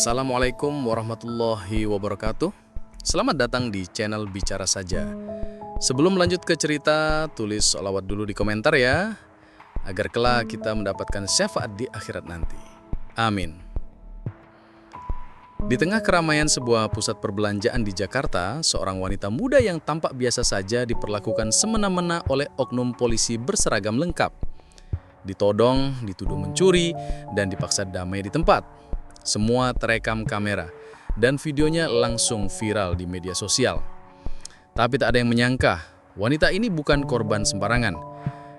Assalamualaikum warahmatullahi wabarakatuh. Selamat datang di channel Bicara Saja. Sebelum lanjut ke cerita, tulis sholawat dulu di komentar ya, agar kelak kita mendapatkan syafaat di akhirat nanti. Amin. Di tengah keramaian sebuah pusat perbelanjaan di Jakarta, seorang wanita muda yang tampak biasa saja diperlakukan semena-mena oleh oknum polisi berseragam lengkap. Ditodong, dituduh mencuri, dan dipaksa damai di tempat. Semua terekam kamera, dan videonya langsung viral di media sosial. Tapi tak ada yang menyangka, wanita ini bukan korban sembarangan.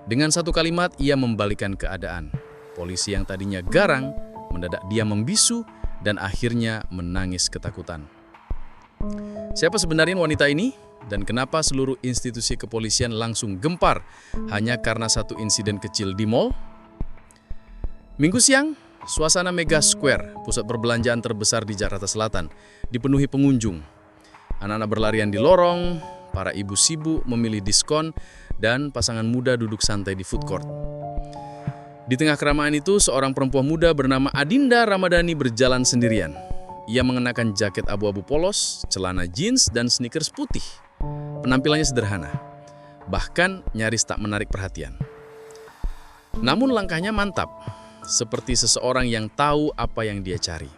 Dengan satu kalimat, ia membalikan keadaan. Polisi yang tadinya garang, mendadak diam membisu, dan akhirnya menangis ketakutan. Siapa sebenarnya wanita ini? Dan kenapa seluruh institusi kepolisian langsung gempar hanya karena satu insiden kecil di mall? Minggu siang, suasana Mega Square, pusat perbelanjaan terbesar di Jakarta Selatan, dipenuhi pengunjung. Anak-anak berlarian di lorong, para ibu sibuk memilih diskon, dan pasangan muda duduk santai di food court. Di tengah keramaian itu, seorang perempuan muda bernama Adinda Ramadhani berjalan sendirian. Ia mengenakan jaket abu-abu polos, celana jeans, dan sneakers putih. Penampilannya sederhana, bahkan nyaris tak menarik perhatian. Namun langkahnya mantap, seperti seseorang yang tahu apa yang dia cari.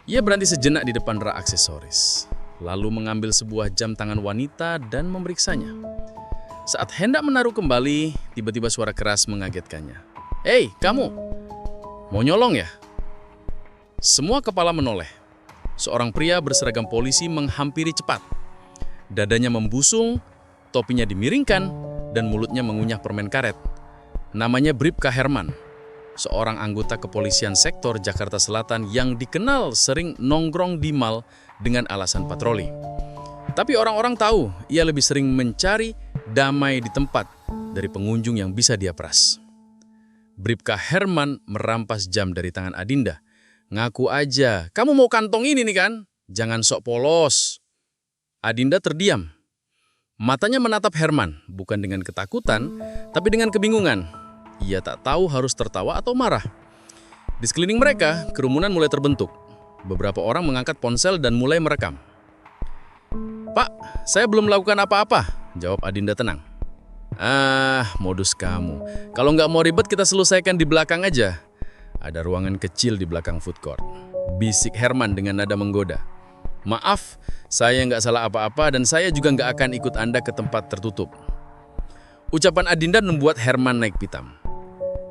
Ia berhenti sejenak di depan rak aksesoris, lalu mengambil sebuah jam tangan wanita dan memeriksanya. Saat hendak menaruh kembali, tiba-tiba suara keras mengagetkannya. "Hei, kamu! Mau nyolong ya?" Semua kepala menoleh. Seorang pria berseragam polisi menghampiri cepat. Dadanya membusung, topinya dimiringkan, dan mulutnya mengunyah permen karet. Namanya Bribka Herman, seorang anggota kepolisian sektor Jakarta Selatan yang dikenal sering nongkrong di mal dengan alasan patroli. Tapi orang-orang tahu ia lebih sering mencari damai di tempat dari pengunjung yang bisa dia peras. Bribka Herman merampas jam dari tangan Adinda. "Ngaku aja, kamu mau kantong ini nih kan? Jangan sok polos." Adinda terdiam. Matanya menatap Herman, bukan dengan ketakutan, tapi dengan kebingungan. Ia tak tahu harus tertawa atau marah. Di sekeliling mereka, kerumunan mulai terbentuk. Beberapa orang mengangkat ponsel dan mulai merekam. "Pak, saya belum melakukan apa-apa," jawab Adinda tenang. Modus kamu. Kalau nggak mau ribet, kita selesaikan di belakang aja. Ada ruangan kecil di belakang food court. Bisik Herman dengan nada menggoda. "Maaf, saya nggak salah apa-apa dan saya juga nggak akan ikut Anda ke tempat tertutup." Ucapan Adinda membuat Herman naik pitam.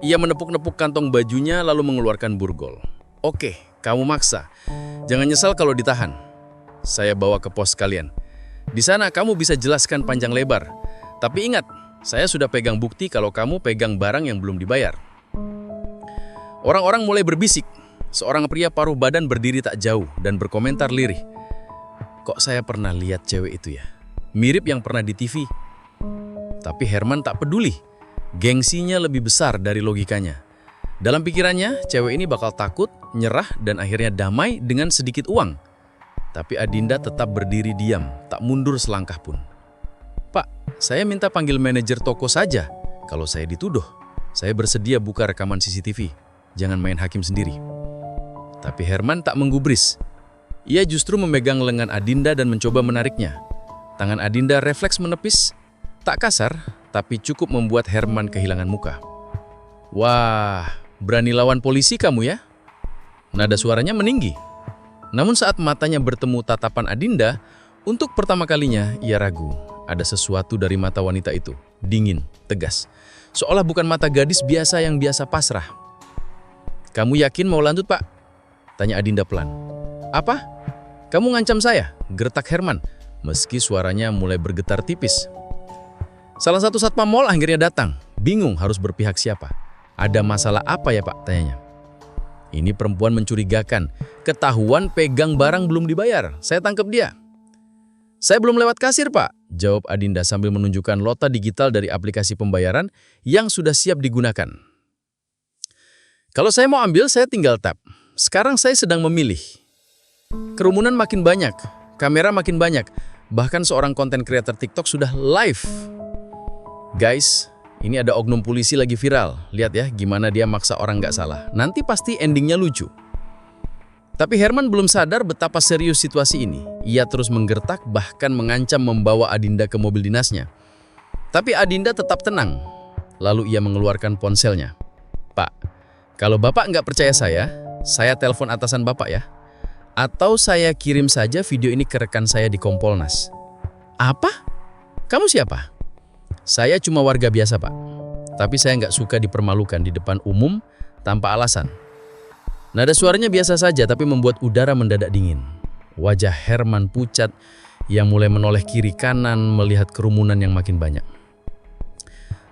Ia menepuk-nepuk kantong bajunya lalu mengeluarkan burgol. "Oke, kamu maksa. Jangan nyesal kalau ditahan. Saya bawa ke pos kalian. Di sana kamu bisa jelaskan panjang lebar. Tapi ingat, saya sudah pegang bukti kalau kamu pegang barang yang belum dibayar." Orang-orang mulai berbisik. Seorang pria paruh badan berdiri tak jauh dan berkomentar lirih. "Kok saya pernah lihat cewek itu ya? Mirip yang pernah di TV." Tapi Herman tak peduli. Gengsinya lebih besar dari logikanya. Dalam pikirannya, cewek ini bakal takut, nyerah, dan akhirnya damai dengan sedikit uang. Tapi Adinda tetap berdiri diam, tak mundur selangkah pun. "Pak, saya minta panggil manajer toko saja. Kalau saya dituduh, saya bersedia buka rekaman CCTV. Jangan main hakim sendiri." Tapi Herman tak menggubris. Ia justru memegang lengan Adinda dan mencoba menariknya. Tangan Adinda refleks menepis, tak kasar, tapi cukup membuat Herman kehilangan muka. "Wah, berani lawan polisi kamu ya?" Nada suaranya meninggi. Namun saat matanya bertemu tatapan Adinda, untuk pertama kalinya ia ragu. Ada sesuatu dari mata wanita itu, dingin, tegas. Seolah bukan mata gadis biasa yang biasa pasrah. "Kamu yakin mau lanjut, Pak?" tanya Adinda pelan. "Apa? Kamu ngancam saya?" gertak Herman, meski suaranya mulai bergetar tipis. Salah satu satpam mal akhirnya datang, bingung harus berpihak siapa. "Ada masalah apa ya, Pak?" tanyanya. Ini perempuan mencurigakan, ketahuan pegang barang belum dibayar. "Saya tangkap dia." "Saya belum lewat kasir, Pak," jawab Adinda sambil menunjukkan nota digital dari aplikasi pembayaran yang sudah siap digunakan. "Kalau saya mau ambil, saya tinggal tap. Sekarang saya sedang memilih." Kerumunan makin banyak, kamera makin banyak, bahkan seorang konten kreator TikTok sudah live. "Guys, ini ada oknum polisi lagi viral. Lihat ya gimana dia maksa orang nggak salah. Nanti pasti endingnya lucu." Tapi Herman belum sadar betapa serius situasi ini. Ia terus menggertak, bahkan mengancam membawa Adinda ke mobil dinasnya. Tapi Adinda tetap tenang. Lalu ia mengeluarkan ponselnya. "Pak, kalau Bapak nggak percaya saya telepon atasan Bapak ya. Atau saya kirim saja video ini ke rekan saya di Kompolnas." "Apa? Kamu siapa?" "Saya cuma warga biasa, Pak. Tapi saya nggak suka dipermalukan di depan umum tanpa alasan." Nada suaranya biasa saja, tapi membuat udara mendadak dingin. Wajah Herman pucat, yang mulai menoleh kiri kanan melihat kerumunan yang makin banyak.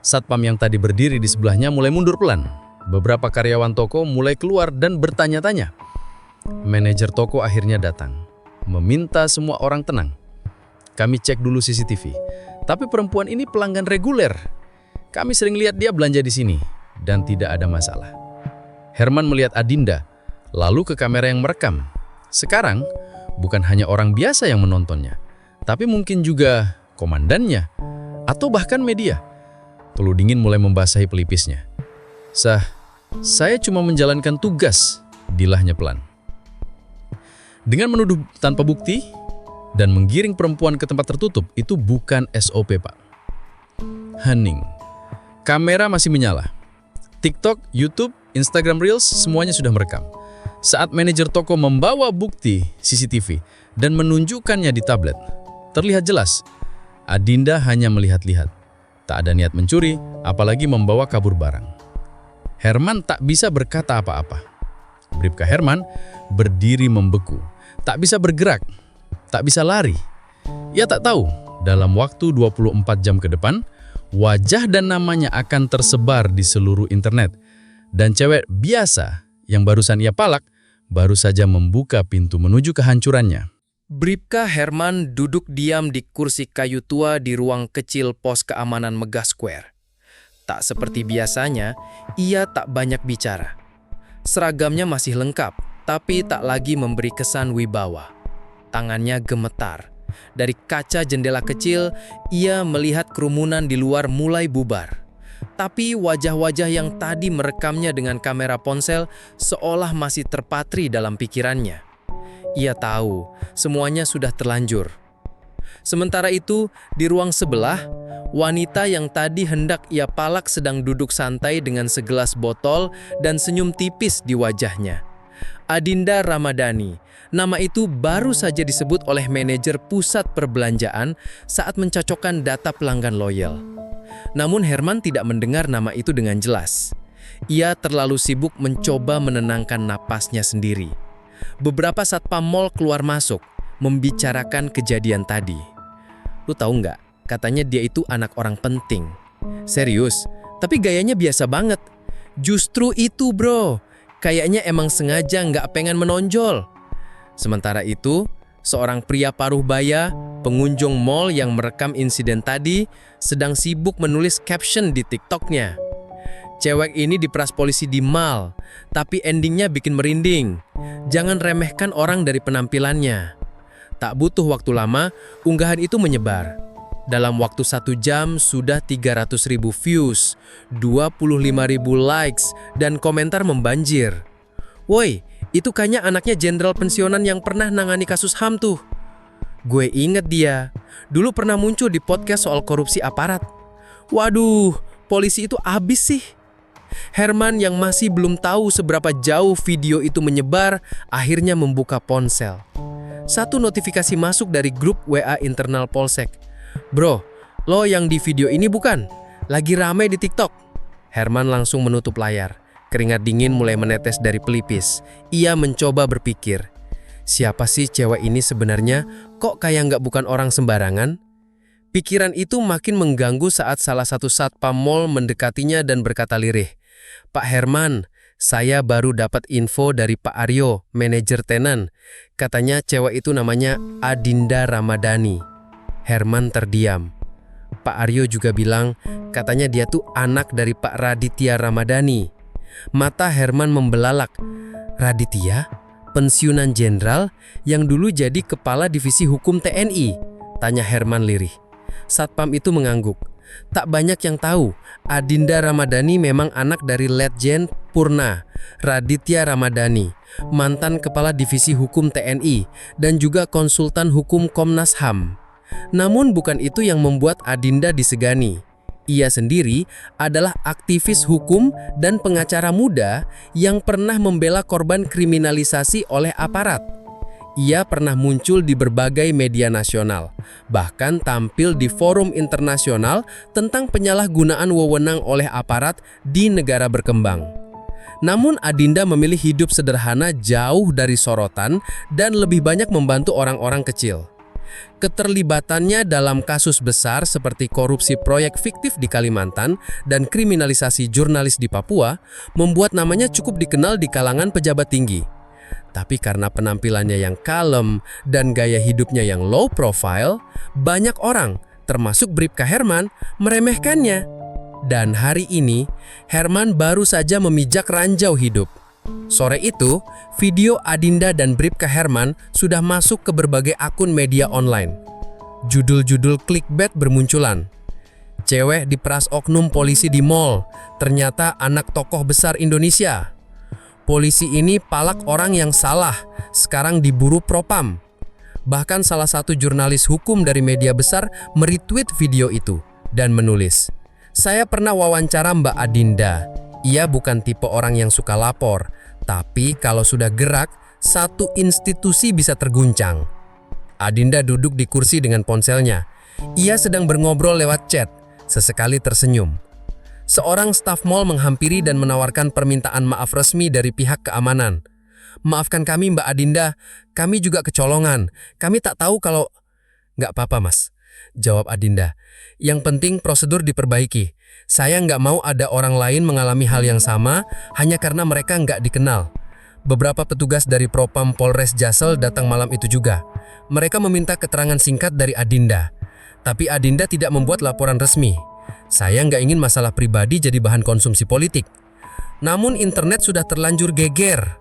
Satpam yang tadi berdiri di sebelahnya mulai mundur pelan. Beberapa karyawan toko mulai keluar dan bertanya-tanya. Manajer toko akhirnya datang, meminta semua orang tenang. "Kami cek dulu CCTV, tapi perempuan ini pelanggan reguler. Kami sering lihat dia belanja di sini, dan tidak ada masalah." Herman melihat Adinda, lalu ke kamera yang merekam. Sekarang, bukan hanya orang biasa yang menontonnya, tapi mungkin juga komandannya, atau bahkan media. Peluh dingin mulai membasahi pelipisnya. Saya cuma menjalankan tugas," dilahnya pelan. Dengan menuduh tanpa bukti dan menggiring perempuan ke tempat tertutup, itu bukan SOP, Pak. Hening. Kamera masih menyala. TikTok, YouTube, Instagram Reels, semuanya sudah merekam. Saat manajer toko membawa bukti CCTV dan menunjukkannya di tablet, terlihat jelas, Adinda hanya melihat-lihat. Tak ada niat mencuri, apalagi membawa kabur barang. Herman tak bisa berkata apa-apa. Bribka Herman berdiri membeku, tak bisa bergerak, tak bisa lari. Ia tak tahu, dalam waktu 24 jam ke depan, wajah dan namanya akan tersebar di seluruh internet. Dan cewek biasa yang barusan ia palak, baru saja membuka pintu menuju kehancurannya. Bribka Herman duduk diam di kursi kayu tua di ruang kecil pos keamanan Megah Square. Tak seperti biasanya, ia tak banyak bicara. Seragamnya masih lengkap, tapi tak lagi memberi kesan wibawa. Tangannya gemetar. Dari kaca jendela kecil, ia melihat kerumunan di luar mulai bubar. Tapi wajah-wajah yang tadi merekamnya dengan kamera ponsel seolah masih terpatri dalam pikirannya. Ia tahu semuanya sudah terlanjur. Sementara itu, di ruang sebelah, wanita yang tadi hendak ia palak sedang duduk santai dengan segelas botol dan senyum tipis di wajahnya. Adinda Ramadhani. Nama itu baru saja disebut oleh manajer pusat perbelanjaan saat mencocokkan data pelanggan loyal. Namun Herman tidak mendengar nama itu dengan jelas. Ia terlalu sibuk mencoba menenangkan napasnya sendiri. Beberapa satpam mal keluar masuk, membicarakan kejadian tadi. "Lu tahu nggak, katanya dia itu anak orang penting." "Serius? Tapi gayanya biasa banget." "Justru itu bro, kayaknya emang sengaja nggak pengen menonjol." Sementara itu, seorang pria paruh baya, pengunjung mal yang merekam insiden tadi, sedang sibuk menulis caption di TikToknya. "Cewek ini diperas polisi di mall, tapi endingnya bikin merinding. Jangan remehkan orang dari penampilannya." Tak butuh waktu lama, unggahan itu menyebar. Dalam waktu 1 jam sudah 300.000 views, 25.000 likes, dan komentar membanjir. "Woi, itu kayaknya anaknya jenderal pensiunan yang pernah nangani kasus HAM tuh. Gue inget dia, dulu pernah muncul di podcast soal korupsi aparat. Waduh, polisi itu abis sih." Herman yang masih belum tahu seberapa jauh video itu menyebar, akhirnya membuka ponsel. Satu notifikasi masuk dari grup WA internal Polsek. "Bro, lo yang di video ini bukan? Lagi ramai di TikTok." Herman langsung menutup layar. Keringat dingin mulai menetes dari pelipis. Ia mencoba berpikir, siapa sih cewek ini sebenarnya? Kok kayak nggak bukan orang sembarangan? Pikiran itu makin mengganggu saat salah satu satpam mal mendekatinya dan berkata lirih, "Pak Herman, saya baru dapat info dari Pak Aryo, manajer tenan. Katanya cewek itu namanya Adinda Ramadhani." Herman terdiam. Pak Aryo juga bilang, katanya dia tuh anak dari Pak Raditya Ramadhani. Mata Herman membelalak. "Raditya? Pensiunan jenderal yang dulu jadi kepala divisi hukum TNI?" tanya Herman lirih. Satpam itu mengangguk. Tak banyak yang tahu, Adinda Ramadhani memang anak dari Letjen Purna Raditya Ramadhani, mantan Kepala Divisi Hukum TNI dan juga konsultan hukum Komnas HAM. Namun bukan itu yang membuat Adinda disegani. Ia sendiri adalah aktivis hukum dan pengacara muda yang pernah membela korban kriminalisasi oleh aparat. Ia pernah muncul di berbagai media nasional, bahkan tampil di forum internasional tentang penyalahgunaan wewenang oleh aparat di negara berkembang. Namun Adinda memilih hidup sederhana jauh dari sorotan dan lebih banyak membantu orang-orang kecil. Keterlibatannya dalam kasus besar seperti korupsi proyek fiktif di Kalimantan dan kriminalisasi jurnalis di Papua membuat namanya cukup dikenal di kalangan pejabat tinggi. Tapi karena penampilannya yang kalem dan gaya hidupnya yang low profile, banyak orang, termasuk Bribka Herman, meremehkannya. Dan hari ini, Herman baru saja memijak ranjau hidup. Sore itu, video Adinda dan Bribka Herman sudah masuk ke berbagai akun media online. Judul-judul clickbait bermunculan. Cewek diperas oknum polisi di mall, ternyata anak tokoh besar Indonesia. Polisi ini palak orang yang salah, sekarang diburu propam. Bahkan salah satu jurnalis hukum dari media besar meretweet video itu dan menulis, "Saya pernah wawancara Mbak Adinda. Ia bukan tipe orang yang suka lapor, tapi kalau sudah gerak, satu institusi bisa terguncang." Adinda duduk di kursi dengan ponselnya. Ia sedang berngobrol lewat chat, sesekali tersenyum. Seorang staf mal menghampiri dan menawarkan permintaan maaf resmi dari pihak keamanan. "Maafkan kami Mbak Adinda, kami juga kecolongan. Kami tak tahu kalau..." "Nggak apa-apa Mas," jawab Adinda. "Yang penting prosedur diperbaiki. Saya nggak mau ada orang lain mengalami hal yang sama hanya karena mereka nggak dikenal." Beberapa petugas dari Propam Polres Jassel datang malam itu juga. Mereka meminta keterangan singkat dari Adinda. Tapi Adinda tidak membuat laporan resmi. "Saya nggak ingin masalah pribadi jadi bahan konsumsi politik." Namun internet sudah terlanjur geger.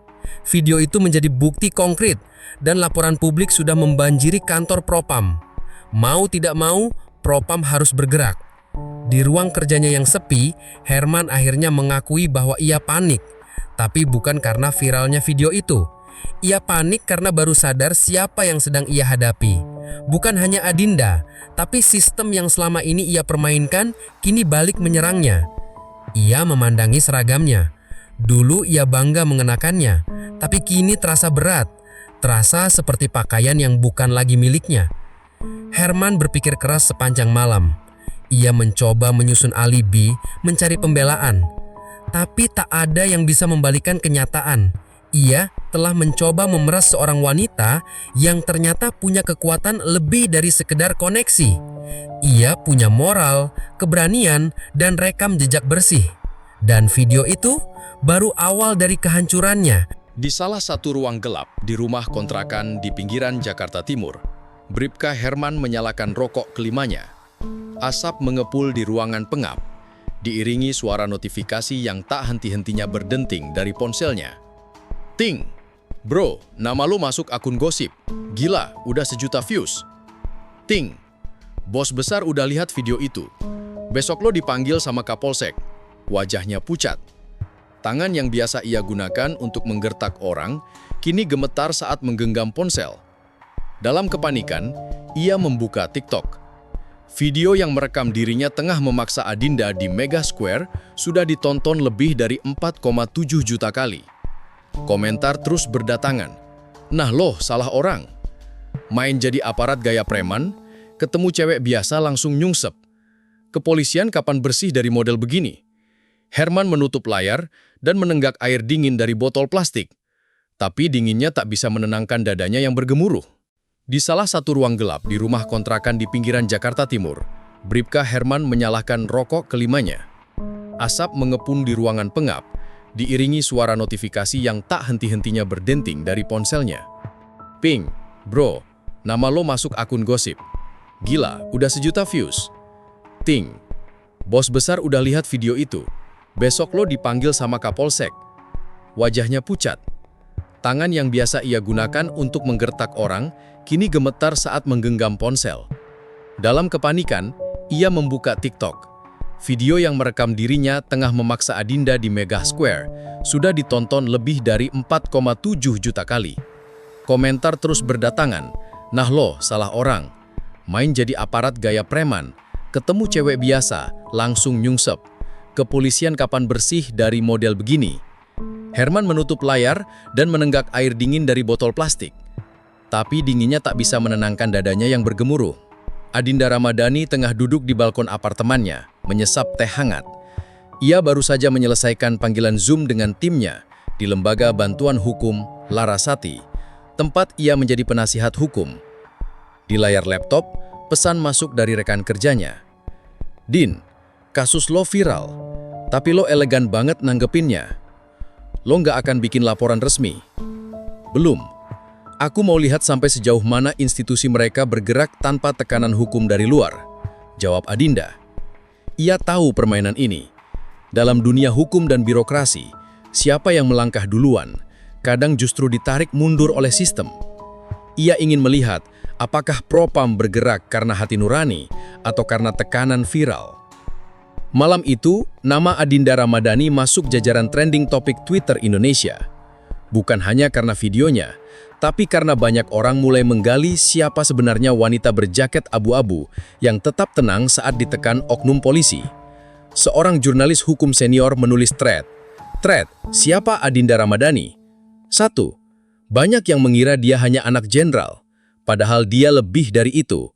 Video itu menjadi bukti konkret dan laporan publik sudah membanjiri kantor Propam. Mau tidak mau, Propam harus bergerak. Di ruang kerjanya yang sepi, Herman akhirnya mengakui bahwa ia panik. Tapi bukan karena viralnya video itu. Ia panik karena baru sadar siapa yang sedang ia hadapi. Bukan hanya Adinda, tapi sistem yang selama ini ia permainkan kini balik menyerangnya. Ia memandangi seragamnya. Dulu ia bangga mengenakannya, tapi kini terasa berat. Terasa seperti pakaian yang bukan lagi miliknya. Herman berpikir keras sepanjang malam. Ia mencoba menyusun alibi, mencari pembelaan. Tapi tak ada yang bisa membalikan kenyataan. Ia telah mencoba memeras seorang wanita yang ternyata punya kekuatan lebih dari sekedar koneksi. Ia punya moral, keberanian, dan rekam jejak bersih. Dan video itu baru awal dari kehancurannya. Di salah satu ruang gelap di rumah kontrakan di pinggiran Jakarta Timur, Bribka Herman menyalakan rokok kelimanya. Asap mengepul di ruangan pengap, diiringi suara notifikasi yang tak henti-hentinya berdenting dari ponselnya. "Ting, bro, nama lu masuk akun gosip. Gila, udah 1 juta views. Ting, bos besar udah lihat video itu. Besok lo dipanggil sama Kapolsek." Wajahnya pucat. Tangan yang biasa ia gunakan untuk menggertak orang, kini gemetar saat menggenggam ponsel. Dalam kepanikan, ia membuka TikTok. Video yang merekam dirinya tengah memaksa Adinda di Mega Square sudah ditonton lebih dari 4,7 juta kali. Komentar terus berdatangan. "Nah loh, salah orang. Main jadi aparat gaya preman, ketemu cewek biasa langsung nyungsep. Kepolisian kapan bersih dari model begini?" Herman menutup layar dan menenggak air dingin dari botol plastik. Tapi dinginnya tak bisa menenangkan dadanya yang bergemuruh. Di salah satu ruang gelap di rumah kontrakan di pinggiran Jakarta Timur, Bribka Herman menyalakan rokok kelimanya. Asap mengepung di ruangan pengap, diiringi suara notifikasi yang tak henti-hentinya berdenting dari ponselnya. "Ping, bro, nama lo masuk akun gosip. Gila, udah 1 juta views. Ting, bos besar udah lihat video itu. Besok lo dipanggil sama Kapolsek." Wajahnya pucat. Tangan yang biasa ia gunakan untuk menggertak orang, kini gemetar saat menggenggam ponsel. Dalam kepanikan, Ia membuka TikTok. Video yang merekam dirinya tengah memaksa Adinda di Megah Square sudah ditonton lebih dari 4,7 juta kali. Komentar terus berdatangan, "Nah lo, salah orang. Main jadi aparat gaya preman. Ketemu cewek biasa, langsung nyungsep. Kepolisian kapan bersih dari model begini?" Herman menutup layar dan menenggak air dingin dari botol plastik. Tapi dinginnya tak bisa menenangkan dadanya yang bergemuruh. Adinda Ramadhani tengah duduk di balkon apartemannya, menyesap teh hangat. Ia baru saja menyelesaikan panggilan Zoom dengan timnya di Lembaga Bantuan Hukum Larasati, tempat ia menjadi penasihat hukum. Di layar laptop, pesan masuk dari rekan kerjanya. "Din, kasus lo viral, tapi lo elegan banget nanggepinnya. Lo nggak akan bikin laporan resmi?" "Belum. Aku mau lihat sampai sejauh mana institusi mereka bergerak tanpa tekanan hukum dari luar," jawab Adinda. Ia tahu permainan ini. Dalam dunia hukum dan birokrasi, siapa yang melangkah duluan, kadang justru ditarik mundur oleh sistem. Ia ingin melihat apakah Propam bergerak karena hati nurani atau karena tekanan viral. Malam itu, nama Adinda Ramadhani masuk jajaran trending topik Twitter Indonesia. Bukan hanya karena videonya, tapi karena banyak orang mulai menggali siapa sebenarnya wanita berjaket abu-abu yang tetap tenang saat ditekan oknum polisi. Seorang jurnalis hukum senior menulis thread, "Siapa Adinda Ramadhani?" 1. Banyak yang mengira dia hanya anak jenderal, padahal dia lebih dari itu.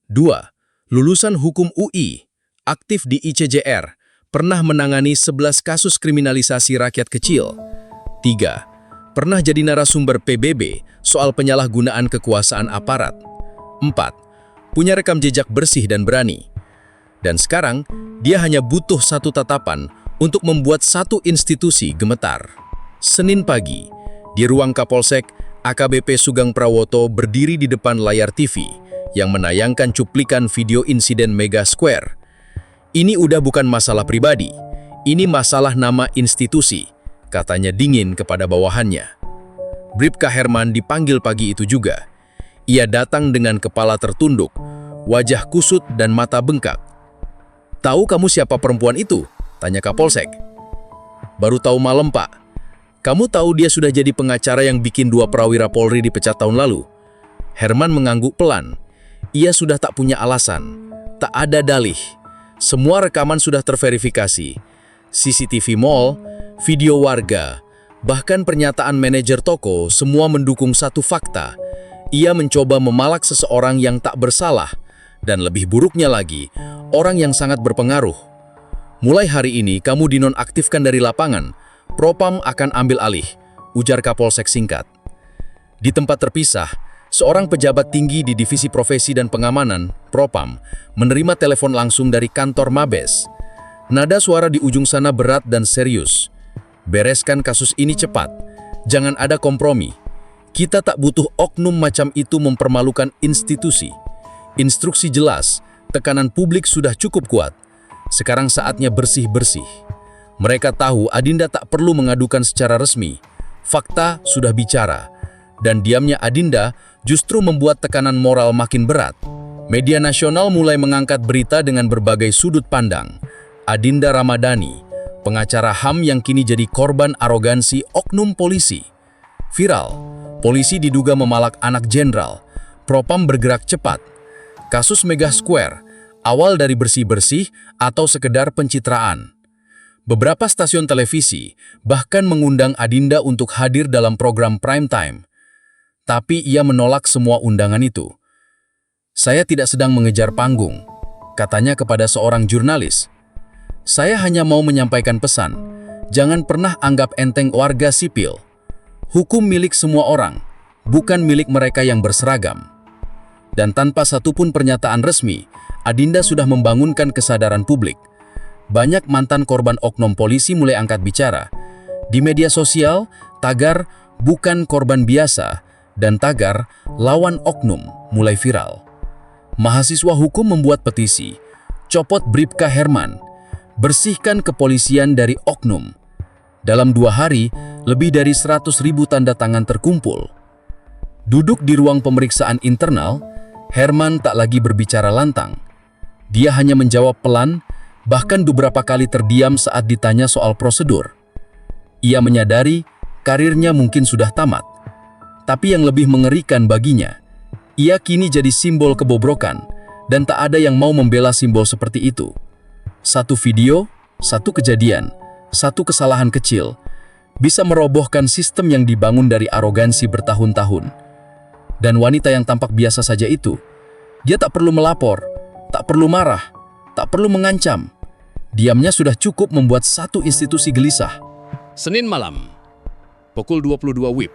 2. Lulusan hukum UI, aktif di ICJR, pernah menangani 11 kasus kriminalisasi rakyat kecil. 3. Pernah jadi narasumber PBB soal penyalahgunaan kekuasaan aparat. 4. Punya rekam jejak bersih dan berani. Dan sekarang, dia hanya butuh satu tatapan untuk membuat satu institusi gemetar. Senin pagi, di ruang Kapolsek, AKBP Sugeng Prawoto berdiri di depan layar TV yang menayangkan cuplikan video insiden Megah Square. "Ini udah bukan masalah pribadi, ini masalah nama institusi," katanya dingin kepada bawahannya. Bribka Herman dipanggil pagi itu juga. Ia datang dengan kepala tertunduk, wajah kusut dan mata bengkak. "Tahu kamu siapa perempuan itu?" tanya Kapolsek. "Baru tahu malam, Pak." "Kamu tahu dia sudah jadi pengacara yang bikin 2 prawira Polri dipecat tahun lalu?" Herman mengangguk pelan. Ia sudah tak punya alasan, tak ada dalih. Semua rekaman sudah terverifikasi. CCTV mall, video warga, bahkan pernyataan manajer toko, semua mendukung satu fakta. Ia mencoba memalak seseorang yang tak bersalah, dan lebih buruknya lagi, orang yang sangat berpengaruh. "Mulai hari ini kamu dinonaktifkan dari lapangan. Propam akan ambil alih," ujar Kapolsek singkat. Di tempat terpisah, seorang pejabat tinggi di Divisi Profesi dan Pengamanan, Propam, menerima telepon langsung dari kantor Mabes. Nada suara di ujung sana berat dan serius. "Bereskan kasus ini cepat. Jangan ada kompromi. Kita tak butuh oknum macam itu mempermalukan institusi. Instruksi jelas, tekanan publik sudah cukup kuat. Sekarang saatnya bersih-bersih." Mereka tahu Adinda tak perlu mengadukan secara resmi. Fakta sudah bicara. Dan diamnya Adinda justru membuat tekanan moral makin berat. Media nasional mulai mengangkat berita dengan berbagai sudut pandang. Adinda Ramadhani, pengacara HAM yang kini jadi korban arogansi oknum polisi. Viral, polisi diduga memalak anak jenderal. Propam bergerak cepat. Kasus Megah Square, awal dari bersih-bersih atau sekedar pencitraan. Beberapa stasiun televisi bahkan mengundang Adinda untuk hadir dalam program prime time. Tapi ia menolak semua undangan itu. "Saya tidak sedang mengejar panggung," katanya kepada seorang jurnalis. "Saya hanya mau menyampaikan pesan, jangan pernah anggap enteng warga sipil. Hukum milik semua orang, bukan milik mereka yang berseragam." Dan tanpa satupun pernyataan resmi, Adinda sudah membangunkan kesadaran publik. Banyak mantan korban oknum polisi mulai angkat bicara. Di media sosial, tagar "bukan korban biasa" dan tagar "lawan oknum" mulai viral. Mahasiswa hukum membuat petisi, "Copot Bribka Herman, bersihkan kepolisian dari oknum." Dalam 2 hari, lebih dari 100.000 tanda tangan terkumpul. Duduk di ruang pemeriksaan internal, Herman tak lagi berbicara lantang. Dia hanya menjawab pelan, bahkan beberapa kali terdiam saat ditanya soal prosedur. Ia menyadari karirnya mungkin sudah tamat. Tapi yang lebih mengerikan baginya, ia kini jadi simbol kebobrokan dan tak ada yang mau membela simbol seperti itu. Satu video, satu kejadian, satu kesalahan kecil bisa merobohkan sistem yang dibangun dari arogansi bertahun-tahun. Dan wanita yang tampak biasa saja itu, dia tak perlu melapor, tak perlu marah, tak perlu mengancam. Diamnya sudah cukup membuat satu institusi gelisah. Senin malam, pukul 22 WIB.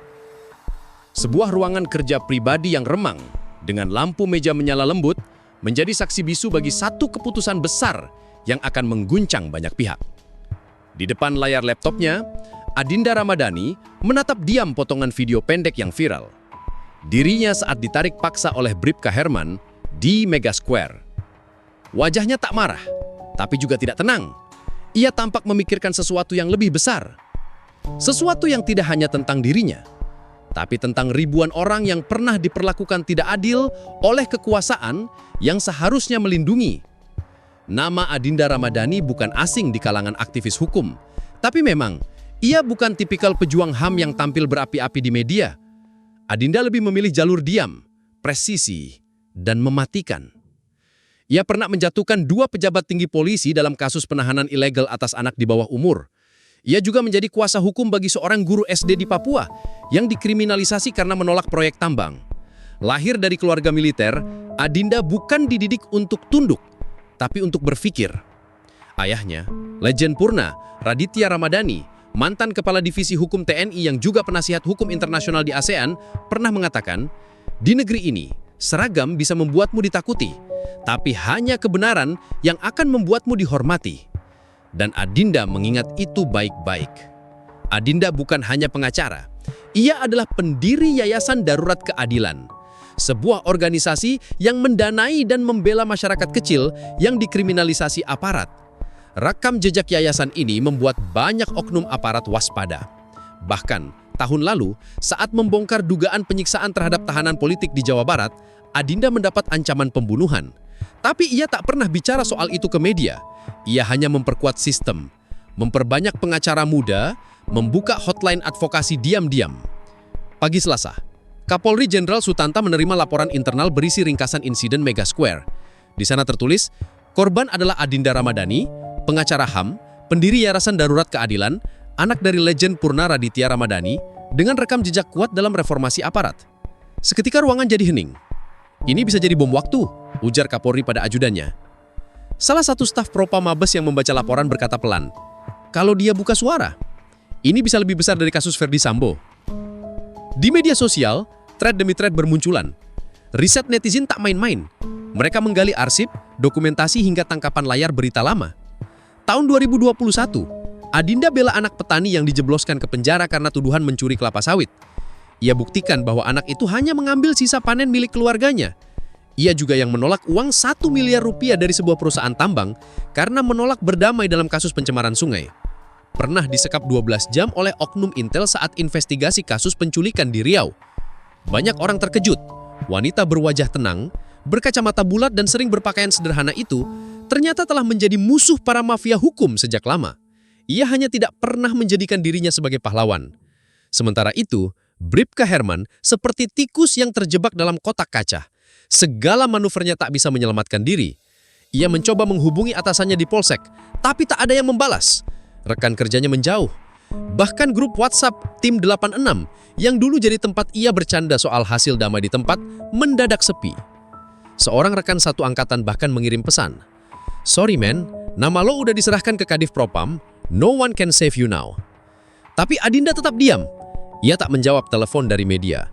Sebuah ruangan kerja pribadi yang remang dengan lampu meja menyala lembut menjadi saksi bisu bagi satu keputusan besar yang akan mengguncang banyak pihak. Di depan layar laptopnya, Adinda Ramadhani menatap diam potongan video pendek yang viral. Dirinya saat ditarik paksa oleh Bribka Herman di Mega Square. Wajahnya tak marah, tapi juga tidak tenang. Ia tampak memikirkan sesuatu yang lebih besar. Sesuatu yang tidak hanya tentang dirinya, tapi tentang ribuan orang yang pernah diperlakukan tidak adil oleh kekuasaan yang seharusnya melindungi. Nama Adinda Ramadhani bukan asing di kalangan aktivis hukum, tapi memang ia bukan tipikal pejuang HAM yang tampil berapi-api di media. Adinda lebih memilih jalur diam, presisi, dan mematikan. Ia pernah menjatuhkan 2 pejabat tinggi polisi dalam kasus penahanan ilegal atas anak di bawah umur. Ia juga menjadi kuasa hukum bagi seorang guru SD di Papua yang dikriminalisasi karena menolak proyek tambang. Lahir dari keluarga militer, Adinda bukan dididik untuk tunduk, tapi untuk berpikir. Ayahnya, Legend Purna, Raditya Ramadhani, mantan kepala divisi hukum TNI yang juga penasihat hukum internasional di ASEAN, pernah mengatakan, di negeri ini, seragam bisa membuatmu ditakuti, tapi hanya kebenaran yang akan membuatmu dihormati. Dan Adinda mengingat itu baik-baik. Adinda bukan hanya pengacara, ia adalah pendiri Yayasan Darurat Keadilan, sebuah organisasi yang mendanai dan membela masyarakat kecil yang dikriminalisasi aparat. Rekam jejak yayasan ini membuat banyak oknum aparat waspada. Bahkan, tahun lalu, saat membongkar dugaan penyiksaan terhadap tahanan politik di Jawa Barat, Adinda mendapat ancaman pembunuhan. Tapi ia tak pernah bicara soal itu ke media. Ia hanya memperkuat sistem, memperbanyak pengacara muda, membuka hotline advokasi diam-diam. Pagi Selasa, Kapolri Jenderal Sutanta menerima laporan internal berisi ringkasan insiden Mega Square. Di sana tertulis, korban adalah Adinda Ramadhani, pengacara HAM, pendiri Yayasan Darurat Keadilan, anak dari Legend Purna Raditya Ramadhani, dengan rekam jejak kuat dalam reformasi aparat. Seketika ruangan jadi hening. Ini bisa jadi bom waktu, ujar Kapolri pada ajudannya. Salah satu staf Propam Mabes yang membaca laporan berkata pelan, kalau dia buka suara, ini bisa lebih besar dari kasus Verdi Sambo. Di media sosial, thread demi thread bermunculan. Riset netizen tak main-main. Mereka menggali arsip, dokumentasi hingga tangkapan layar berita lama. Tahun 2021, Adinda bela anak petani yang dijebloskan ke penjara karena tuduhan mencuri kelapa sawit. Ia buktikan bahwa anak itu hanya mengambil sisa panen milik keluarganya. Ia juga yang menolak uang 1 miliar rupiah dari sebuah perusahaan tambang karena menolak berdamai dalam kasus pencemaran sungai. Pernah disekap 12 jam oleh oknum Intel saat investigasi kasus penculikan di Riau. Banyak orang terkejut. Wanita berwajah tenang, berkacamata bulat dan sering berpakaian sederhana itu ternyata telah menjadi musuh para mafia hukum sejak lama. Ia hanya tidak pernah menjadikan dirinya sebagai pahlawan. Sementara itu, Bribka Herman seperti tikus yang terjebak dalam kotak kaca. Segala manuvernya tak bisa menyelamatkan diri. Ia mencoba menghubungi atasannya di Polsek, tapi tak ada yang membalas. Rekan kerjanya menjauh. Bahkan grup WhatsApp Tim 86 yang dulu jadi tempat ia bercanda soal hasil damai di tempat mendadak sepi. Seorang rekan satu angkatan bahkan mengirim pesan, "Sorry man, nama lo udah diserahkan ke Kadif Propam, no one can save you now." Tapi Adinda tetap diam. Ia tak menjawab telepon dari media.